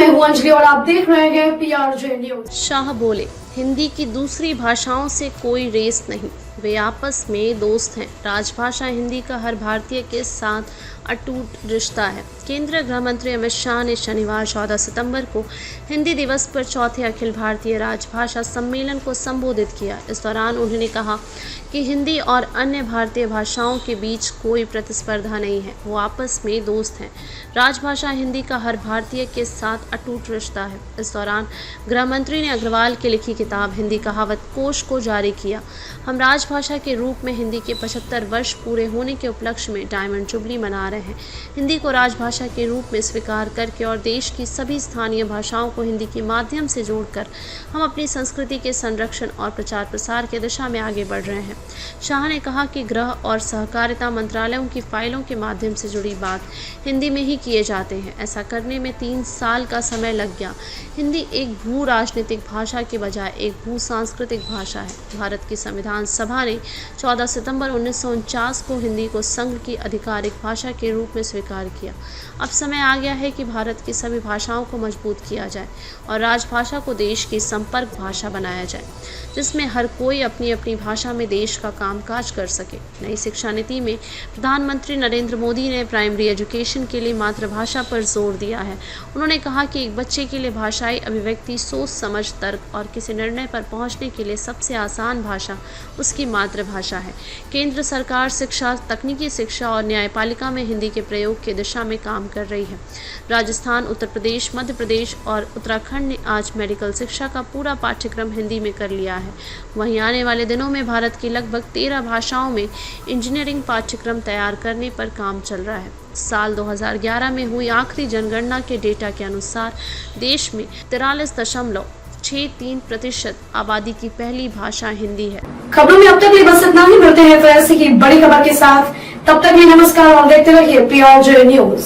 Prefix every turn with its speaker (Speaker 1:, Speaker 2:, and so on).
Speaker 1: मैं हूं अंजलि और आप देख रहे हैं PRJ न्यूज।
Speaker 2: शाह बोले, हिंदी की दूसरी भाषाओं से कोई रेस नहीं, वे आपस में दोस्त हैं। राजभाषा हिंदी का हर भारतीय के साथ अटूट रिश्ता है। केंद्रीय गृह मंत्री अमित शाह ने शनिवार 14 सितंबर को हिंदी दिवस पर चौथे अखिल भारतीय राजभाषा सम्मेलन को संबोधित किया। इस दौरान उन्होंने कहा कि हिंदी और अन्य भारतीय भाषाओं के बीच कोई प्रतिस्पर्धा नहीं है, वो आपस में दोस्त हैं। राजभाषा हिंदी का हर भारतीय के साथ अटूट रिश्ता है। इस दौरान गृह मंत्री ने अग्रवाल की लिखी किताब हिंदी कहावत कोश को जारी किया। हम राजभाषा के रूप में हिंदी के 75 वर्ष पूरे होने के उपलक्ष्य में डायमंड जुबली मना रहे हैं। हिंदी को राजभाषा के रूप में स्वीकार करके और देश की सभी स्थानीय भाषाओं को हिंदी के माध्यम से जोड़कर हम अपनी संस्कृति के संरक्षण और प्रचार प्रसार की दिशा में आगे बढ़ रहे हैं। शाह ने कहा कि गृह और सहकारिता मंत्रालयों की फाइलों के माध्यम से जुड़ी बात हिंदी में ही किए जाते हैं। ऐसा करने में 3 साल का समय लग गया। हिंदी एक भू राजनीतिक भाषा के बजाय एक भू सांस्कृतिक भाषा है। भारत की संविधान सभा ने 14 सितंबर 1949 को हिंदी को संघ की आधिकारिक भाषा के रूप में स्वीकार किया। अब समय आ गया है कि भारत की सभी भाषाओं को मजबूत किया जाए और राजभाषा को देश की संपर्क भाषा बनाया जाए, जिसमें हर कोई अपनी अपनी भाषा में देश का कामकाज कर सके। नई शिक्षा नीति में प्रधानमंत्री नरेंद्र मोदी ने प्राइमरी एजुकेशन के लिए मातृभाषा पर जोर दिया है। उन्होंने कहा कि एक बच्चे के लिए भाषाई अभिव्यक्ति, सोच समझ, तर्क और किसी निर्णय पर पहुंचने के लिए सबसे आसान भाषा उसकी मातृभाषा है। केंद्र सरकार शिक्षा, तकनीकी शिक्षा और न्यायपालिका में हिंदी के प्रयोग की दिशा में काम कर रही है। राजस्थान, उत्तर प्रदेश, मध्य प्रदेश और उत्तराखंड ने आज मेडिकल शिक्षा का पूरा पाठ्यक्रम हिंदी में कर लिया है। वहीं आने वाले दिनों में भारत की लगभग 13 भाषाओं में इंजीनियरिंग पाठ्यक्रम तैयार करने पर काम चल रहा है। साल 2011 में हुई आखिरी जनगणना के डेटा के अनुसार देश में 43.63% आबादी की पहली भाषा हिंदी है।
Speaker 1: खबरों में अब तक ये बस इतना ही। मिलते हैं फिर ऐसी ही बड़ी खबर के साथ। तब तक के लिए नमस्कार और देखते रहिए PRJ न्यूज।